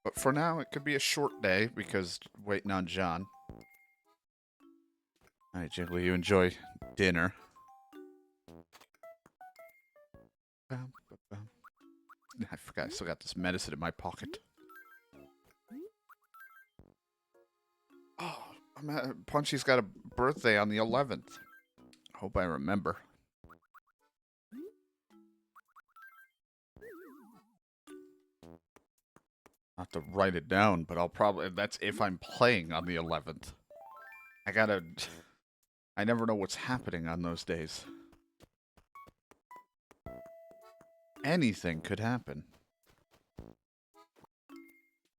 But for now, it could be a short day because waiting on John. All right, Jiggly, you enjoy dinner. I forgot I still got this medicine in my pocket. Oh, Punchy's got a birthday on the 11th. Hope I remember. I'll have to write it down, but I'll probably... That's if I'm playing on the 11th. I never know what's happening on those days. Anything could happen.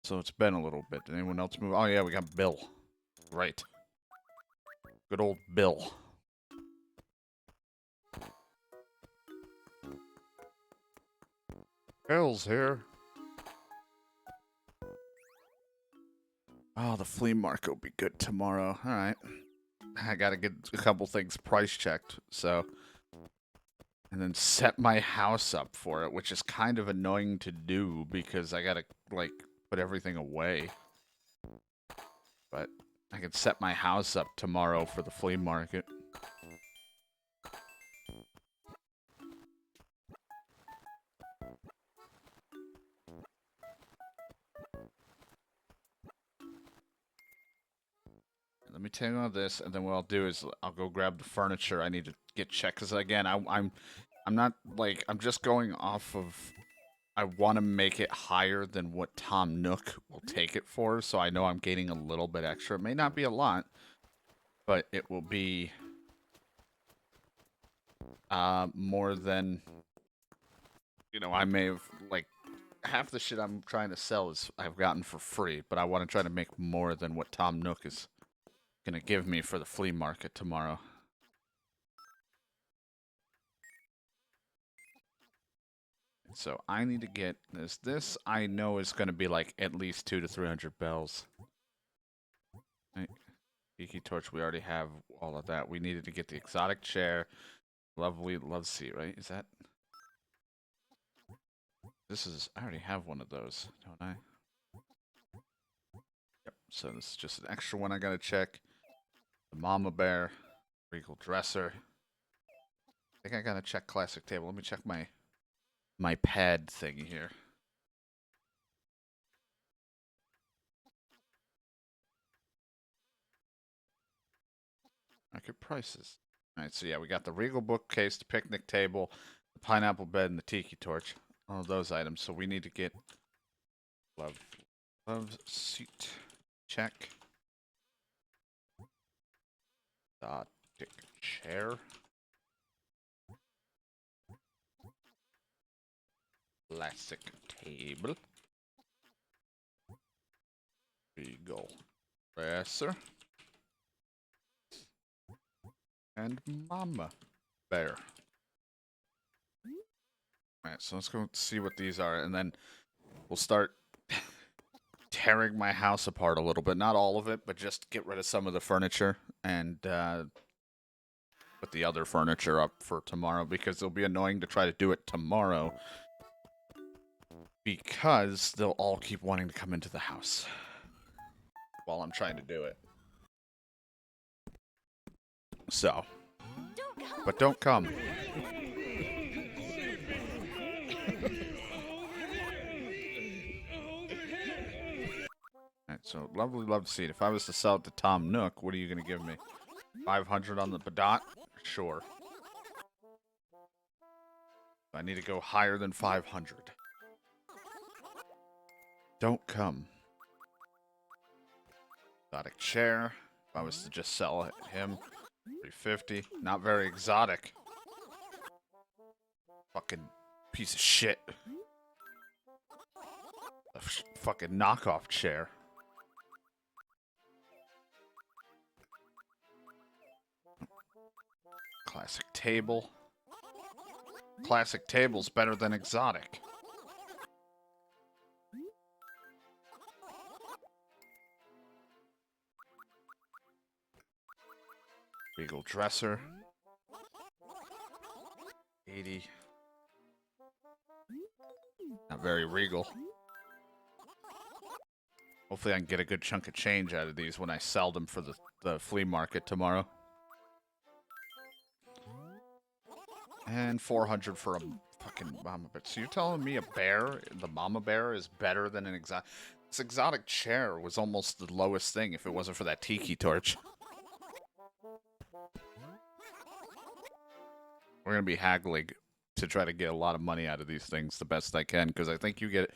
So it's been a little bit. Did anyone else move? Oh yeah, we got Bill. Right. Good old Bill. Bill's here. Oh, the flea market will be good tomorrow. Alright. I gotta get a couple things price checked, so... And then set my house up for it, which is kind of annoying to do because I gotta, like, put everything away. But I can set my house up tomorrow for the flea market. Let me take all this, and then what I'll do is I'll go grab the furniture I need to get checked. Because again, I'm not like I'm just going off of. I want to make it higher than what Tom Nook will take it for, so I know I'm gaining a little bit extra. It may not be a lot, but it will be more than, you know, I may have, like, half the shit I'm trying to sell is I've gotten for free, but I want to try to make more than what Tom Nook is gonna give me for the flea market tomorrow. So I need to get this. This I know is gonna be like at least 200 to 300 bells. Right. Tiki torch, we already have all of that. We needed to get the exotic chair. Lovely love seat, right? Is that? This is, I already have one of those, don't I? Yep, so this is just an extra one I gotta check. The mama bear, regal dresser. I think I gotta check classic table. Let me check my pad thing here. Market prices. Alright, so yeah, we got the regal bookcase, the picnic table, the pineapple bed, and the tiki torch. All of those items. So we need to get love seat. Check. Exotic chair. Classic table. Regal dresser. And mama bear. Alright, so let's go see what these are, and then we'll start tearing my house apart a little bit. Not all of it, but just get rid of some of the furniture and put the other furniture up for tomorrow, because it'll be annoying to try to do it tomorrow because they'll all keep wanting to come into the house while I'm trying to do it. So, but don't come. Alright, so lovely love to see it. If I was to sell it to Tom Nook, what are you going to give me? 500 on the Badot? Sure. I need to go higher than 500. Don't come. Exotic chair. If I was to just sell it, him, 350. Not very exotic. Fucking piece of shit. A fucking knockoff chair. Classic table. Classic table's better than exotic. Regal dresser. 80. Not very regal. Hopefully I can get a good chunk of change out of these when I sell them for the flea market tomorrow. And 400 for a fucking mama bear. So you're telling me a bear, the mama bear, is better than an exotic... This exotic chair was almost the lowest thing if it wasn't for that tiki torch. We're going to be haggling to try to get a lot of money out of these things the best I can, because I think you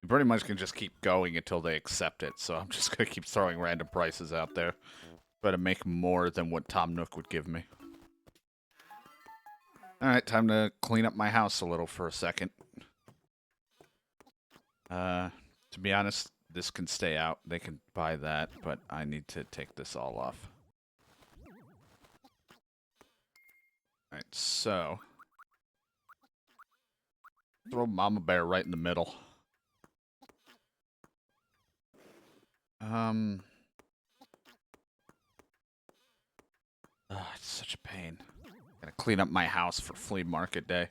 pretty much can just keep going until they accept it, so I'm just going to keep throwing random prices out there. Try to make more than what Tom Nook would give me. Alright, time to clean up my house a little for a second. To be honest, this can stay out. They can buy that, but I need to take this all off. Alright, so... throw Mama Bear right in the middle. It's such a pain. Gotta clean up my house for flea market day.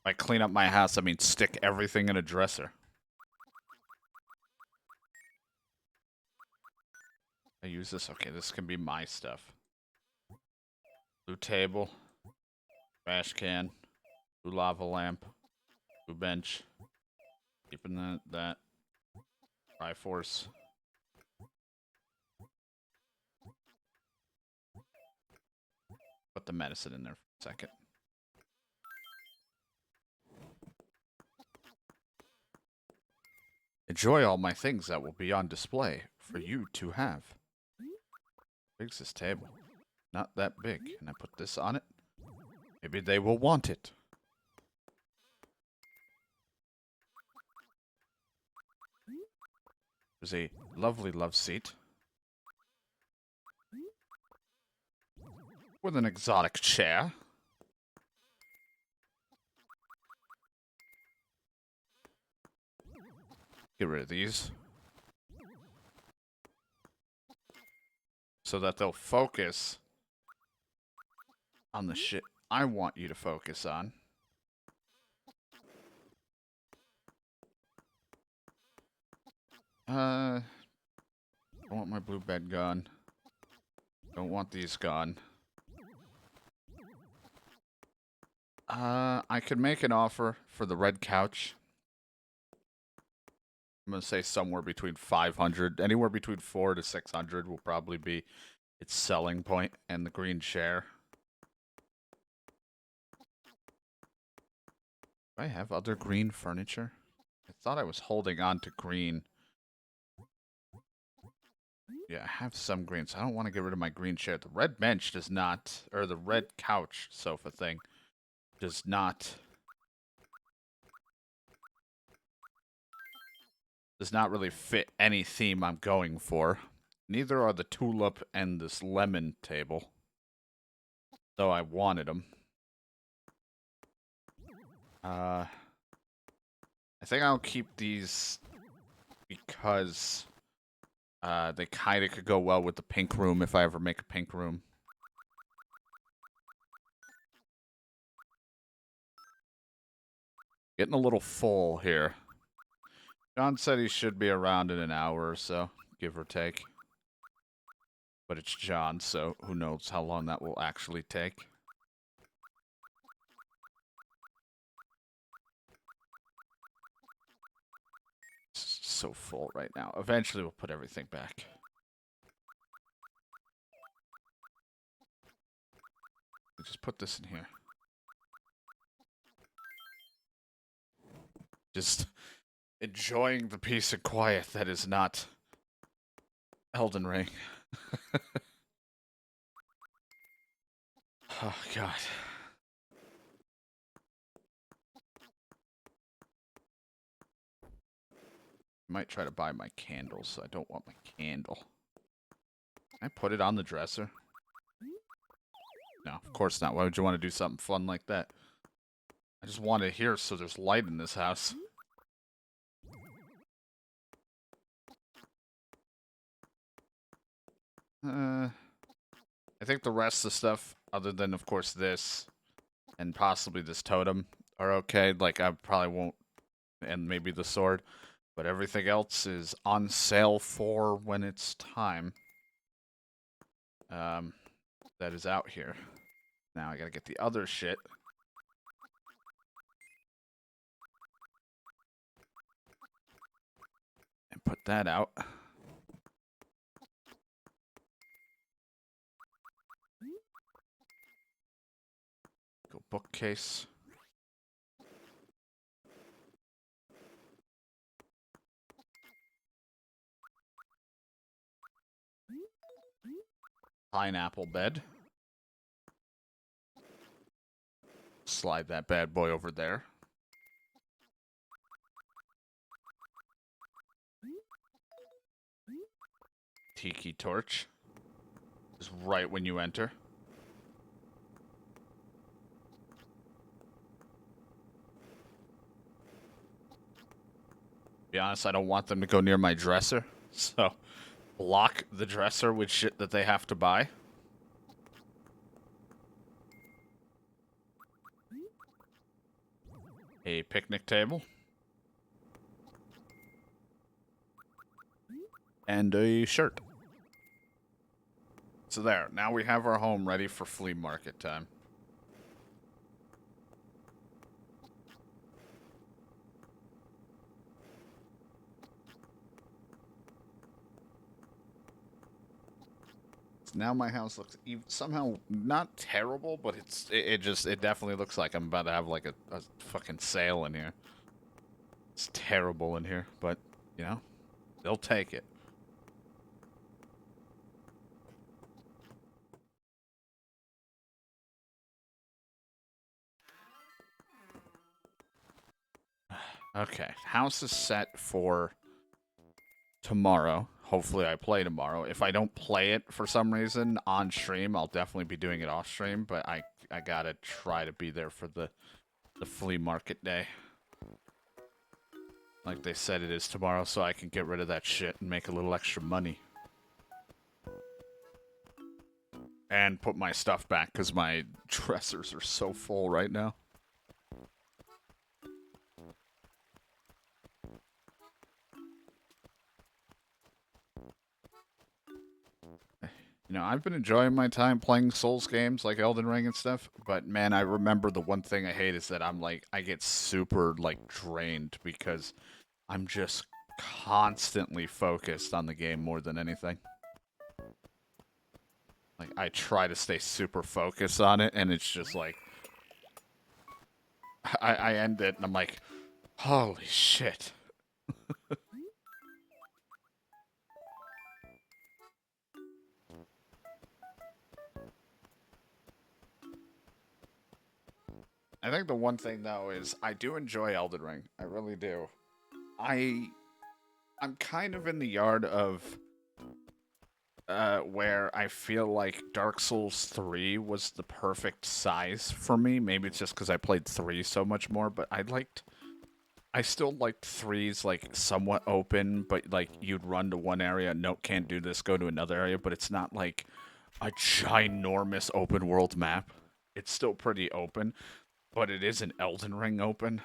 By clean up my house, I mean stick everything in a dresser. I use this. Okay, this can be my stuff. Blue table. Trash can. Blue lava lamp. Blue bench. Keeping that. Triforce. Put the medicine in there for a second. Enjoy all my things that will be on display for you to have. How big's this table? Not that big. Can I put this on it? Maybe they will want it. There's a lovely love seat. With an exotic chair. Get rid of these. So that they'll focus on the shit I want you to focus on. I want my blue bed gone. Don't want these gone. I could make an offer for the red couch. I'm going to say somewhere between 500, anywhere between 400 to 600 will probably be its selling point, and the green chair. Do I have other green furniture? I thought I was holding on to green. Yeah, I have some green, so I don't want to get rid of my green chair. The red bench does not, or the red couch sofa thing does not really fit any theme I'm going for. Neither are the tulip and this lemon table, though I wanted them. I think I'll keep these because they kind of could go well with the pink room if I ever make a pink room. Getting a little full here. John said he should be around in an hour or so, give or take. But it's John, so who knows how long that will actually take. It's so full right now. Eventually we'll put everything back. Just put this in here. Just enjoying the peace and quiet that is not Elden Ring. Oh, God. I might try to buy my candles, so I don't want my candle. Can I put it on the dresser? No, of course not. Why would you want to do something fun like that? I just want it here so there's light in this house. I think the rest of the stuff, other than, of course, this, and possibly this totem, are okay. Like, I probably won't, and maybe the sword. But everything else is on sale for when it's time. That is out here. Now I gotta get the other shit. And put that out. Go bookcase. Pineapple bed. Slide that bad boy over there. Tiki torch. Is right when you enter. To be honest, I don't want them to go near my dresser. So, block the dresser with shit that they have to buy. A picnic table. And a shirt. So there, now we have our home ready for flea market time. Now my house looks somehow not terrible, but it definitely looks like I'm about to have like a fucking sale in here. It's terrible in here, but you know, they'll take it. Okay, house is set for tomorrow. Hopefully I play tomorrow. If I don't play it for some reason on stream, I'll definitely be doing it off stream, but I gotta try to be there for the flea market day. Like they said it is tomorrow, so I can get rid of that shit and make a little extra money. And put my stuff back, because my dressers are so full right now. You know, I've been enjoying my time playing Souls games like Elden Ring and stuff, but man, I remember the one thing I hate is that I get super, like, drained because I'm just constantly focused on the game more than anything. Like, I try to stay super focused on it, and it's just like, I end it, and I'm like, holy shit. I think the one thing, though, is I do enjoy Elden Ring. I really do. I'm kind of in the yard of where I feel like Dark Souls 3 was the perfect size for me. Maybe it's just because I played 3 so much more, but I still liked 3's, like, somewhat open, but, like, you'd run to one area, nope, can't do this, go to another area, but it's not, like, a ginormous open world map. It's still pretty open, but it is an Elden Ring open.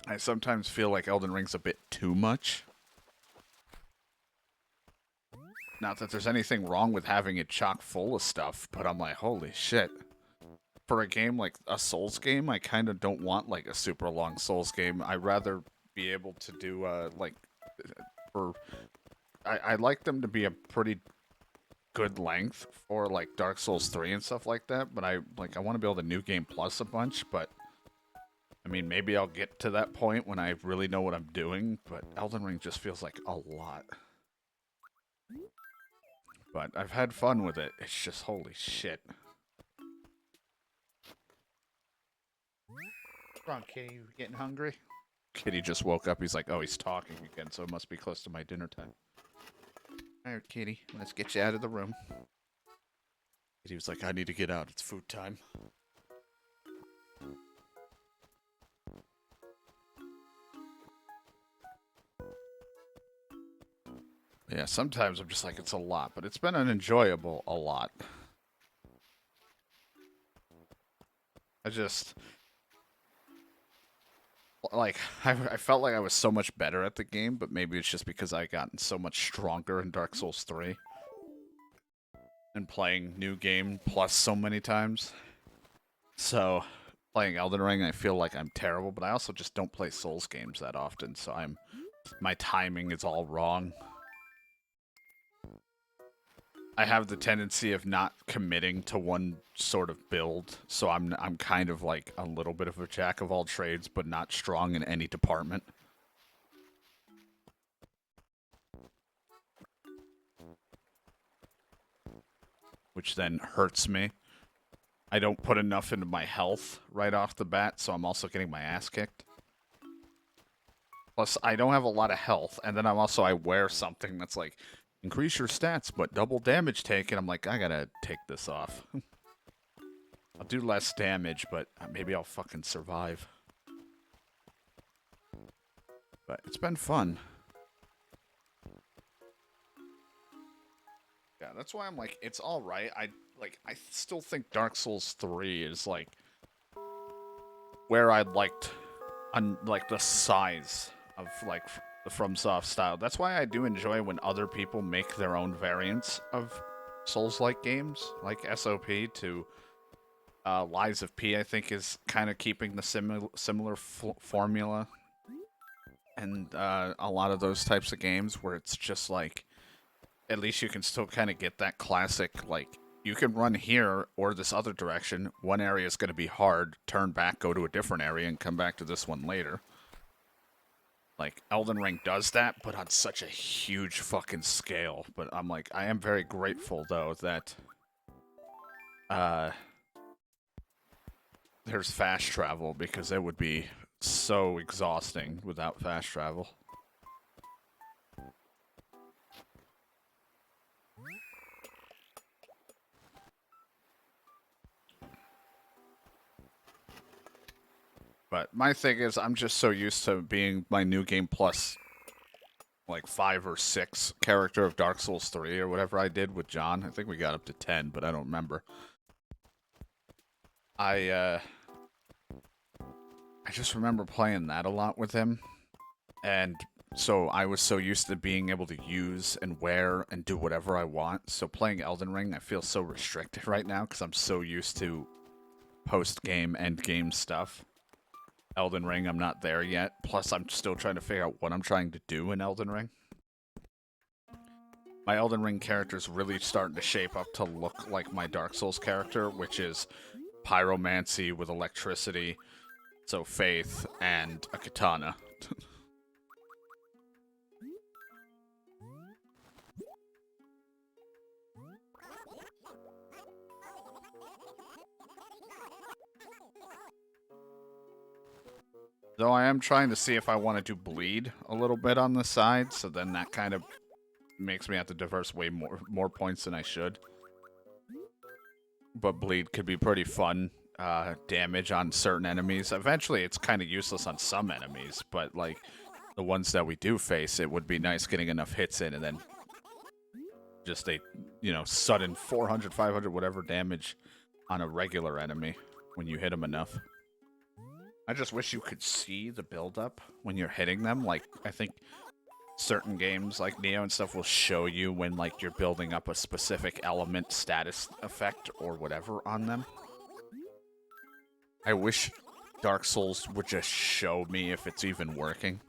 I sometimes feel like Elden Ring's a bit too much. Not that there's anything wrong with having it chock full of stuff, but I'm like, holy shit. For a game like a Souls game, I kind of don't want like a super long Souls game. I'd rather be able to do like I like them to be a pretty good length for like Dark Souls 3 and stuff like that, but I want to be able to New Game Plus a bunch, but I mean, maybe I'll get to that point when I really know what I'm doing, but Elden Ring just feels like a lot. But I've had fun with it. It's just holy shit. What's wrong, Kitty? You getting hungry? Kitty just woke up. He's like, oh, he's talking again, so it must be close to my dinner time. Alright, Kitty, let's get you out of the room. Kitty was like, I need to get out. It's food time. Yeah, sometimes I'm just like, it's a lot, but it's been an enjoyable a lot. like I felt like I was so much better at the game, but maybe it's just because I gotten so much stronger in Dark Souls 3 and playing New Game Plus so many times. So playing Elden Ring, I feel like I'm terrible, but I also just don't play Souls games that often, so my timing is all wrong. I have the tendency of not committing to one sort of build, so I'm kind of like a little bit of a jack of all trades, but not strong in any department. Which then hurts me. I don't put enough into my health right off the bat, so I'm also getting my ass kicked. Plus, I don't have a lot of health, and then I wear something that's like, increase your stats, but double damage taken. I'm like, I gotta take this off. I'll do less damage, but maybe I'll fucking survive. But it's been fun. Yeah, that's why I'm like, it's alright. I still think Dark Souls 3 is like where I liked like the size of like the FromSoft style. That's why I do enjoy when other people make their own variants of Souls-like games, like SOP to Lies of P. I think is kind of keeping the similar formula, and a lot of those types of games where it's just like, at least you can still kind of get that classic, like, you can run here or this other direction. One area is going to be hard. Turn back, go to a different area, and come back to this one later. Like, Elden Ring does that, but on such a huge fucking scale. But I'm like, I am very grateful, though, that there's fast travel, because it would be so exhausting without fast travel. But my thing is, I'm just so used to being my New Game Plus, like 5 or 6 character of Dark Souls 3 or whatever I did with John. I think we got up to 10, but I don't remember. I just remember playing that a lot with him, and so I was so used to being able to use and wear and do whatever I want. So playing Elden Ring, I feel so restricted right now because I'm so used to post-game, end-game stuff. Elden Ring, I'm not there yet. Plus, I'm still trying to figure out what I'm trying to do in Elden Ring. My Elden Ring character's really starting to shape up to look like my Dark Souls character, which is pyromancy with electricity, so faith, and a katana. Though I am trying to see if I want to do bleed a little bit on the side, so then that kind of makes me have to diverse way more points than I should. But bleed could be pretty fun damage on certain enemies. Eventually, it's kind of useless on some enemies, but like the ones that we do face, it would be nice getting enough hits in and then just a, sudden 400, 500, whatever damage on a regular enemy when you hit them enough. I just wish you could see the build-up when you're hitting them. Like, I think certain games like Neo and stuff will show you when, like, you're building up a specific element, status effect, or whatever on them. I wish Dark Souls would just show me if it's even working.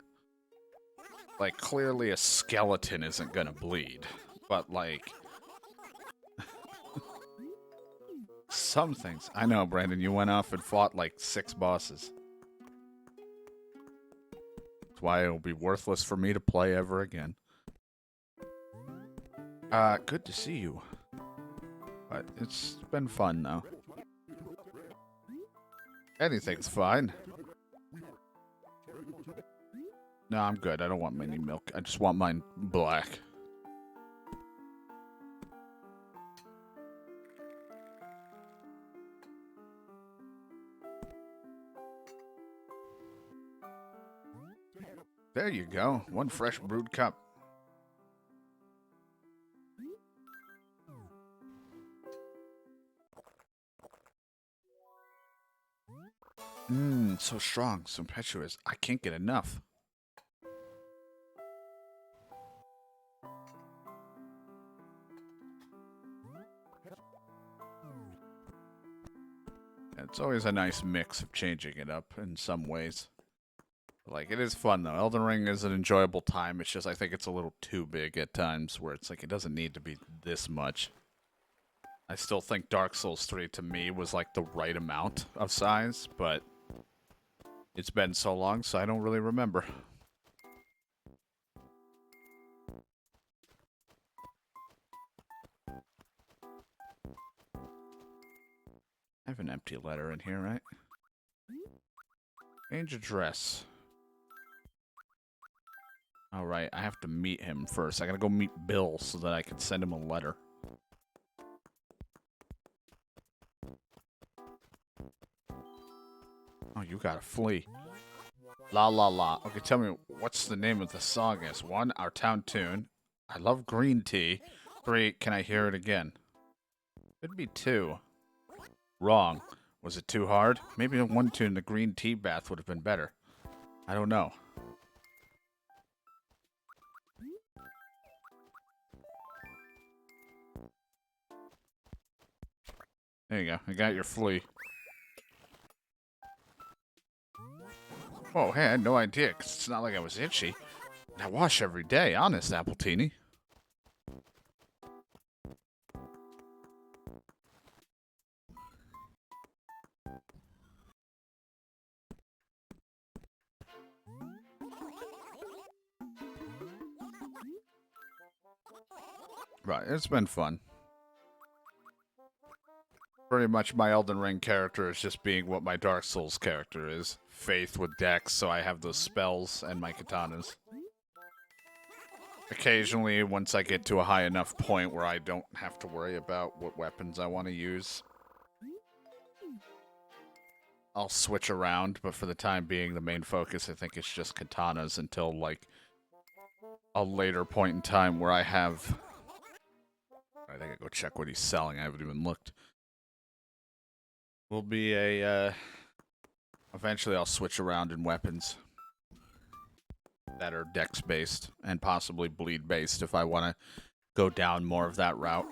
Like, clearly a skeleton isn't gonna bleed, but, like, some things. I know, Brandon, you went off and fought, like, 6 bosses. That's why it'll be worthless for me to play ever again. Good to see you. But it's been fun, though. Anything's fine. No, I'm good. I don't want any milk. I just want mine black. There you go. One fresh brewed cup. So strong, so impetuous. I can't get enough. It's always a nice mix of changing it up in some ways. Like, it is fun, though. Elden Ring is an enjoyable time. It's just, I think it's a little too big at times, where it's like, it doesn't need to be this much. I still think Dark Souls 3, to me, was like the right amount of size, but it's been so long, so I don't really remember. I have an empty letter in here, right? Change address. Alright, I have to meet him first. I gotta go meet Bill so that I can send him a letter. Oh, you gotta flee. La la la. Okay, tell me, what's the name of the song is? 1, our town tune. I love green tea. 3, can I hear it again? Could be 2. Wrong. Was it too hard? Maybe in 1 tune, the green tea bath would have been better. I don't know. There you go. I got your flea. Oh, hey, I had no idea, because it's not like I was itchy. I wash every day, honest, Appletini. Right, it's been fun. Pretty much my Elden Ring character is just being what my Dark Souls character is. Faith with Dex, so I have those spells and my katanas. Occasionally, once I get to a high enough point where I don't have to worry about what weapons I want to use, I'll switch around, but for the time being, the main focus, I think, is just katanas until, like, a later point in time where I have... I think I go check what he's selling. I haven't even looked. Will be a, eventually I'll switch around in weapons that are dex-based and possibly bleed-based if I want to go down more of that route.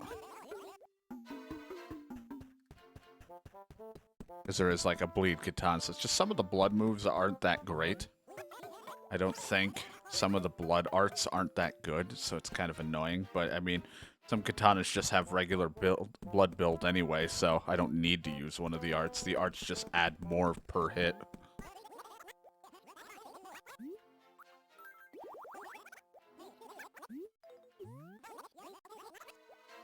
Because there is like a bleed katana, so it's just some of the blood moves aren't that great. I don't think some of the blood arts aren't that good, so it's kind of annoying. But I mean, some katanas just have regular blood build anyway, so I don't need to use one of the arts. The arts just add more per hit.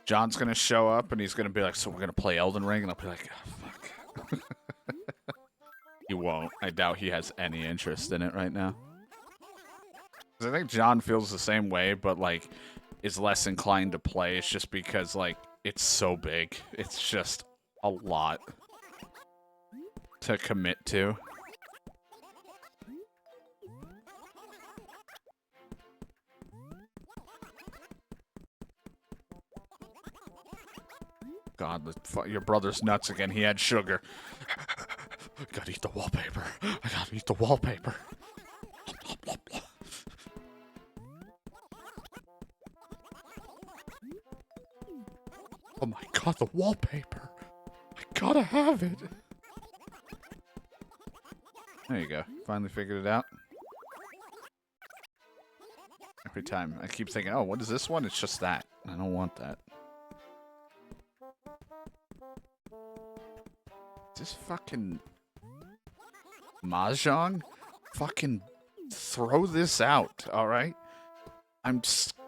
John's gonna show up and he's gonna be like, so we're gonna play Elden Ring? And I'll be like, oh, fuck. He won't. I doubt he has any interest in it right now. I think John feels the same way, but, like, is less inclined to play. It's just because, like, it's so big. It's just a lot to commit to. God, your brother's nuts again. He had sugar. I gotta eat the wallpaper. I gotta eat the wallpaper. Oh my god, the wallpaper. I gotta have it. There you go. Finally figured it out. Every time I keep thinking, oh, what is this one? It's just that. I don't want that. This fucking Mahjong? Fucking throw this out, alright? I'm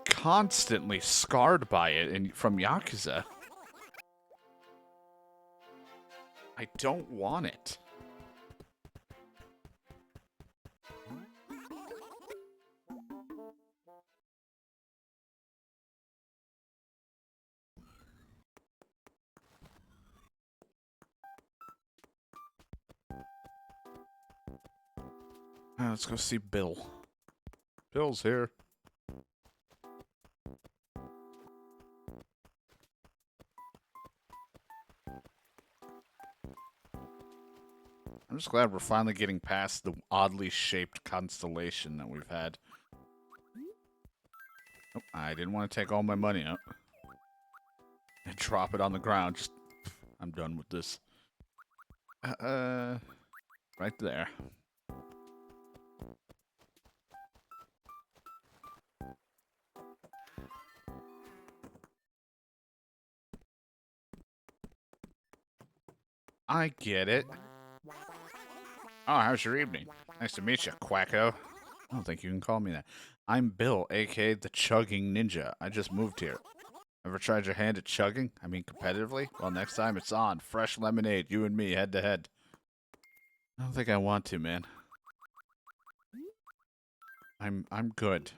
constantly scarred by it from Yakuza. I don't want it. Let's go see Bill. Bill's here. I'm just glad we're finally getting past the oddly shaped constellation that we've had. Oh, I didn't want to take all my money out and drop it on the ground. Just, I'm done with this. Right there. I get it. Oh, how's your evening? Nice to meet you, Quacko. I don't think you can call me that. I'm Bill, aka the Chugging Ninja. I just moved here. Ever tried your hand at chugging? I mean, competitively? Well, next time it's on. Fresh lemonade, you and me, head to head. I don't think I want to, man. I'm good.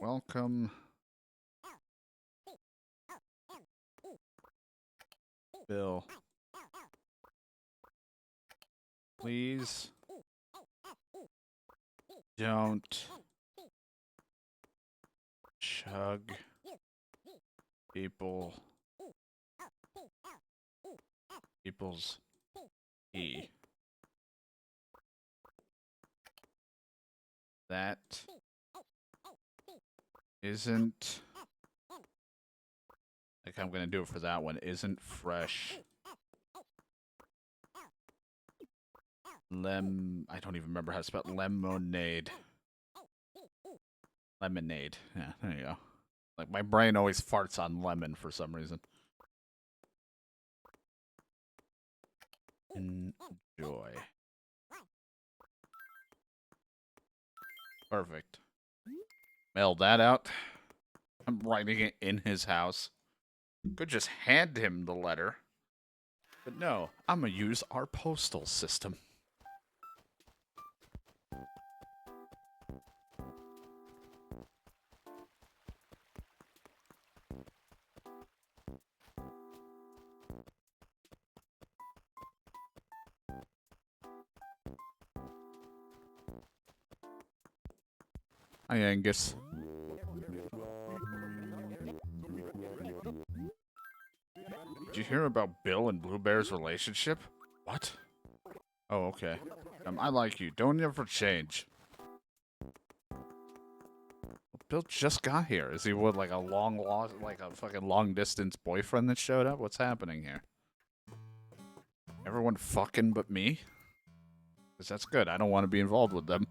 Welcome. Bill. Please. Don't. Chug. People. People's. E. That. Isn't. Like I'm gonna do it for that one. Isn't fresh. I don't even remember how to spell lemonade. Lemonade. Yeah, there you go. Like my brain always farts on lemon for some reason. Enjoy. Perfect. Mail that out. I'm writing it in his house. Could just hand him the letter. But no, I'm gonna use our postal system. Hi, Angus. Did you hear about Bill and Blue Bear's relationship? What? Oh, okay. I like you. Don't ever change. Bill just got here. Is he what, like a like a fucking long distance boyfriend that showed up? What's happening here? Everyone fucking but me? Because that's good. I don't want to be involved with them.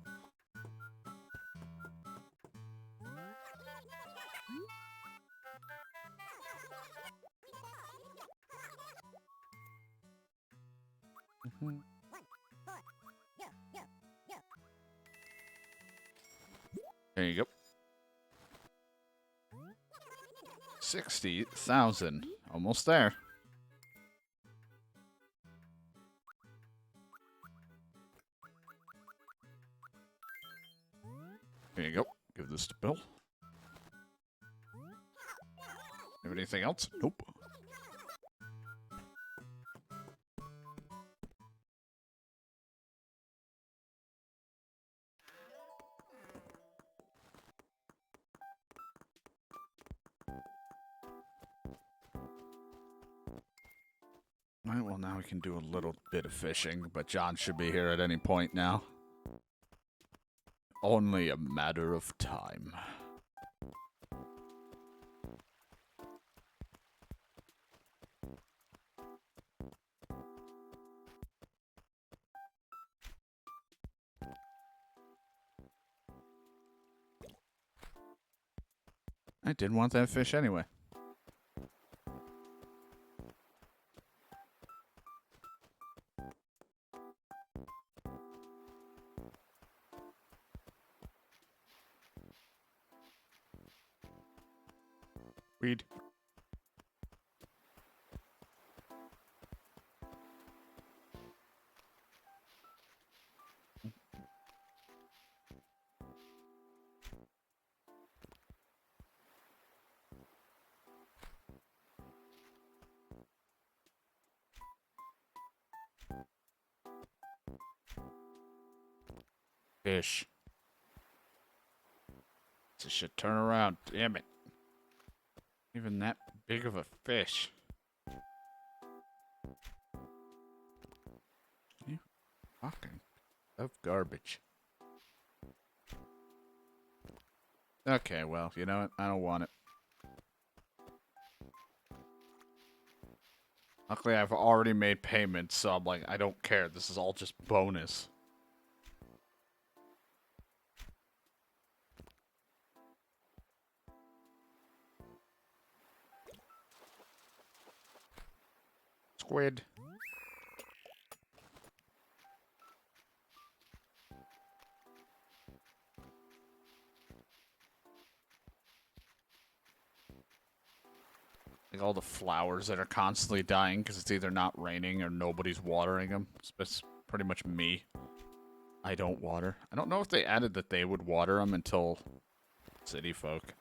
There you go. 60,000. Almost there. There you go. Give this to Bill. Have anything else? Nope. Alright, well now we can do a little bit of fishing, but John should be here at any point now. Only a matter of time. I didn't want that fish anyway. Read. Fish. of shit. Turn around. Damn it. Even that big of a fish. You fucking of garbage. Okay, well, you know what? I don't want it. Luckily, I've already made payments, so I'm like, I don't care. This is all just bonus. Squid. Like all the flowers that are constantly dying because it's either not raining or nobody's watering them. It's pretty much me. I don't water. I don't know if they added that they would water them until city folk.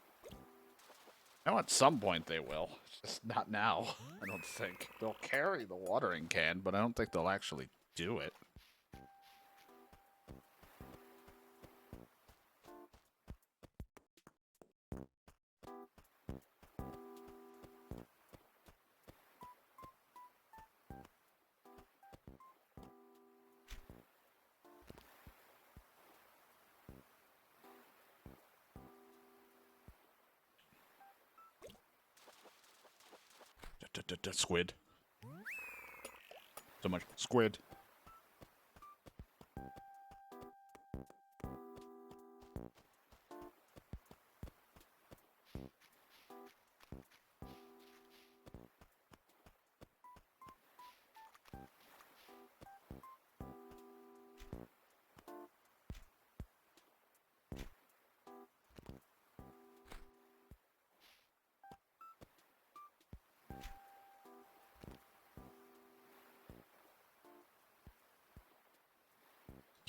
I know at some point they will. Just not now, I don't think. They'll carry the watering can, but I don't think they'll actually do it. Squid. So much squid.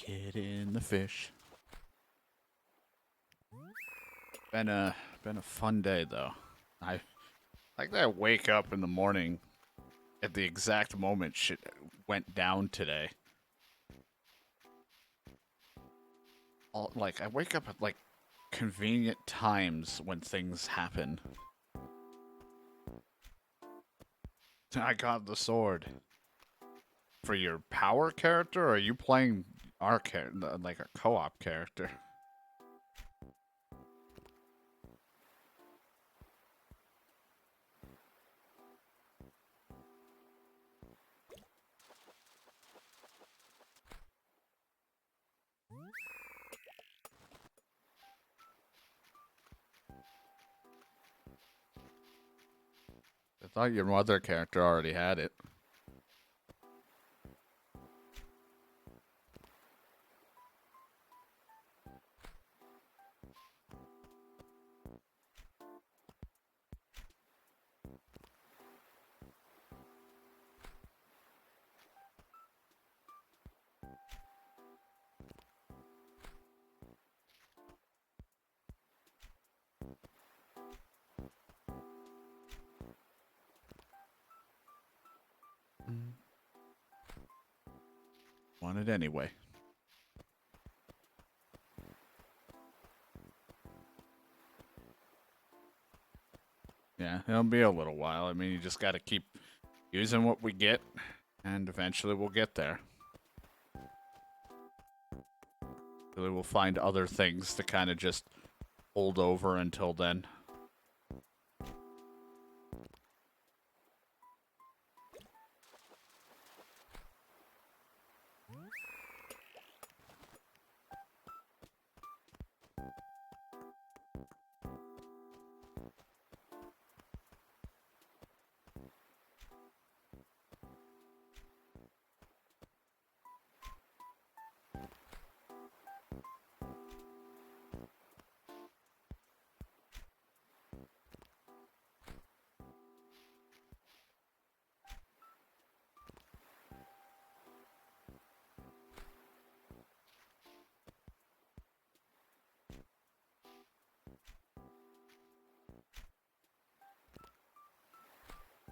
Get in the fish. Been a fun day though. I like that I wake up in the morning at the exact moment shit went down today. Like I wake up at like convenient times when things happen. I got the sword. For your power character, or are you playing our character, like a co-op character? I thought your mother character already had it. Want it anyway. Yeah, it'll be a little while. I mean, you just gotta keep using what we get, and eventually we'll get there. Really, we'll find other things to kind of just hold over until then.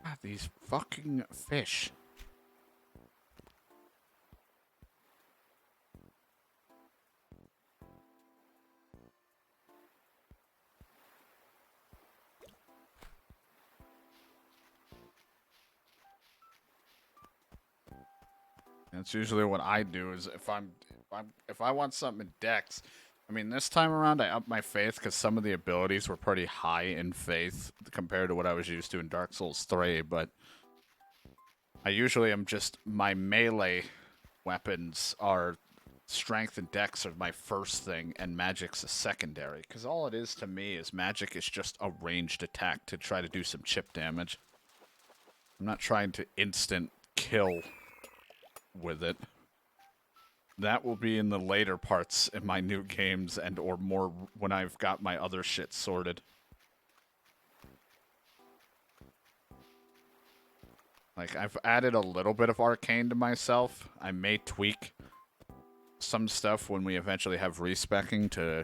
Ah, these fucking fish. That's usually what I do. Is if I want something in Dex. I mean, this time around I upped my faith because some of the abilities were pretty high in faith compared to what I was used to in Dark Souls 3. But I usually am just my melee weapons are strength and dex are my first thing, and magic's a secondary. Because all it is to me is magic is just a ranged attack to try to do some chip damage. I'm not trying to instant kill with it. That will be in the later parts in my new games and or more when I've got my other shit sorted. Like, I've added a little bit of arcane to myself. I may tweak some stuff when we eventually have respecking to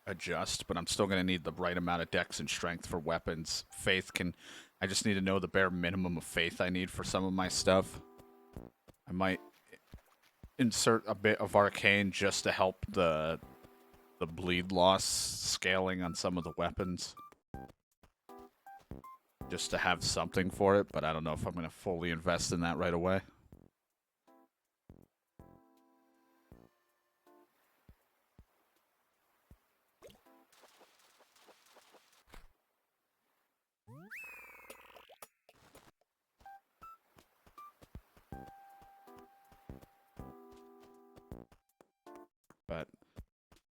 adjust, but I'm still going to need the right amount of dex and strength for weapons. Faith can... I just need to know the bare minimum of faith I need for some of my stuff. I might insert a bit of arcane just to help the bleed loss scaling on some of the weapons. Just to have something for it, but I don't know if I'm going to fully invest in that right away. But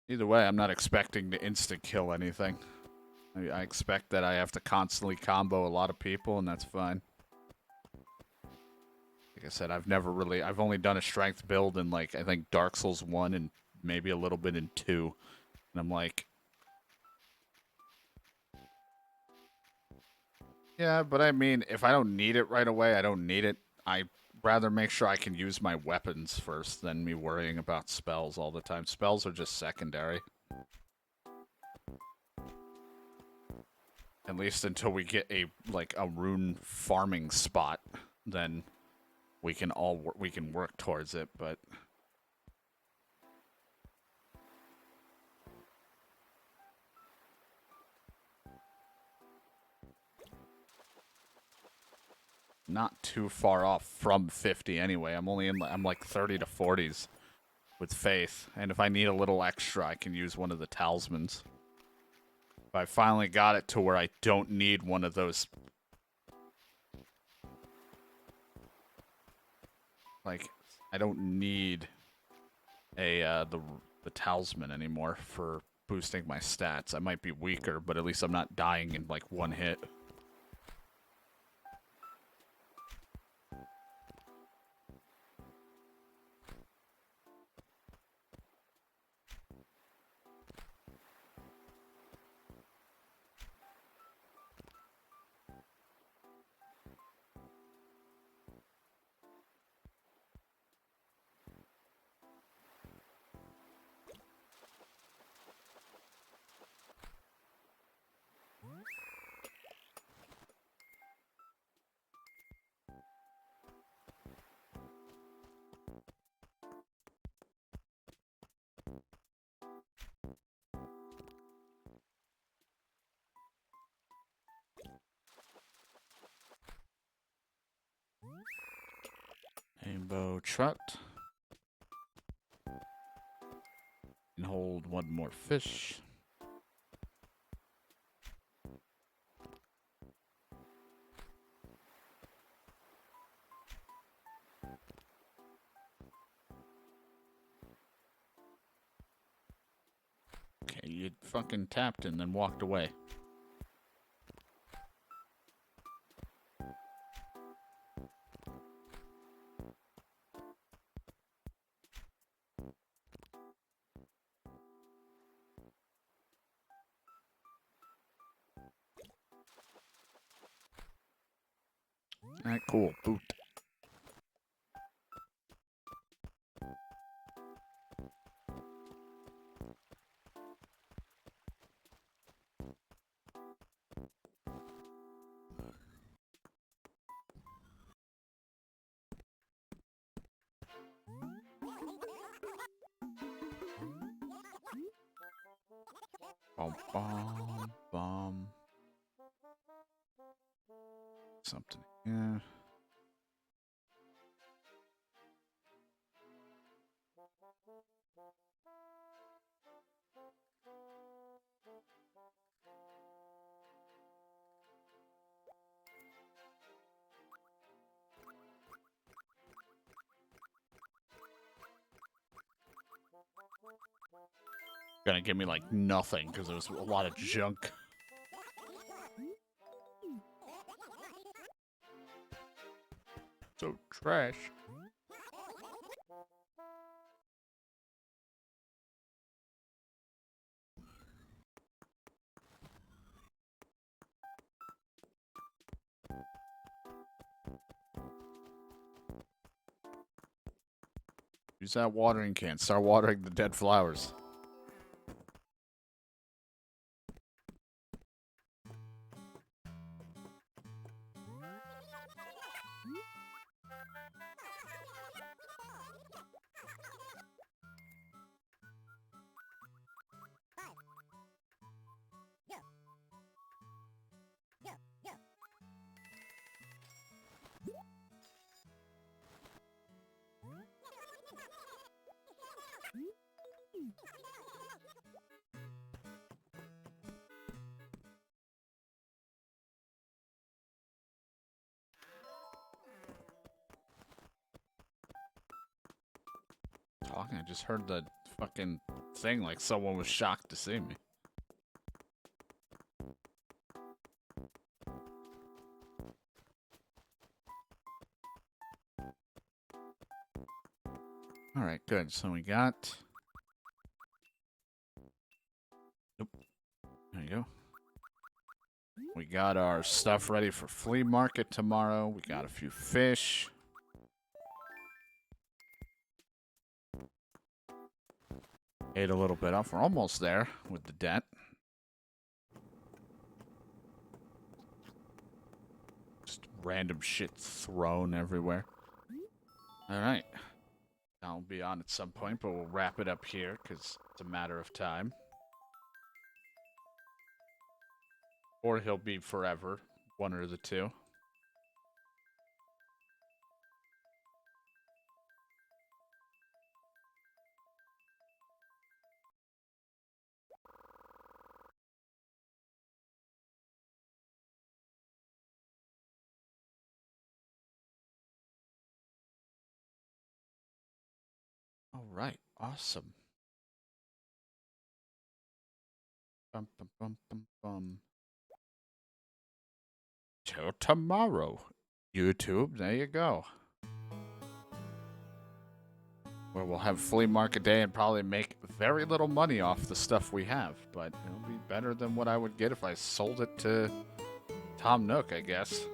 either way, I'm not expecting to instant kill anything. I expect that I have to constantly combo a lot of people, and that's fine. Like I said, I've only done a strength build in, like, I think Dark Souls 1 and maybe a little bit in 2. And I'm like... Yeah, but I mean, if I don't need it right away, I don't need it. I'd rather make sure I can use my weapons first than me worrying about spells all the time. Spells are just secondary. At least until we get a rune farming spot, then we can work towards it, but not too far off from 50 anyway. I'm like 30 to 40s with faith, and if I need a little extra, I can use one of the talismans. If I finally got it to where I don't need one of those, like, I don't need the talisman anymore for boosting my stats. I might be weaker, but at least I'm not dying in like one hit. Rainbow trout. And hold one more fish. Okay, you fucking tapped and then walked away. Alright, cool. Boot. Bum, bum, bum. Something. Yeah. Gonna give me like nothing because there was a lot of junk. So trash. Use that watering can. Start watering the dead flowers. Talking, I just heard the fucking thing like someone was shocked to see me. Alright, good. So we got... Nope. There you go. We got our stuff ready for flea market tomorrow. We got a few fish. Ate a little bit off. We're almost there with the debt. Just random shit thrown everywhere. Alright. I'll be on at some point, but we'll wrap it up here because it's a matter of time. Or he'll be forever. One or the two. All right, awesome. Bum, bum, bum, bum, bum. Till tomorrow, YouTube. There you go. Where we'll have flea market day and probably make very little money off the stuff we have, but it'll be better than what I would get if I sold it to Tom Nook, I guess.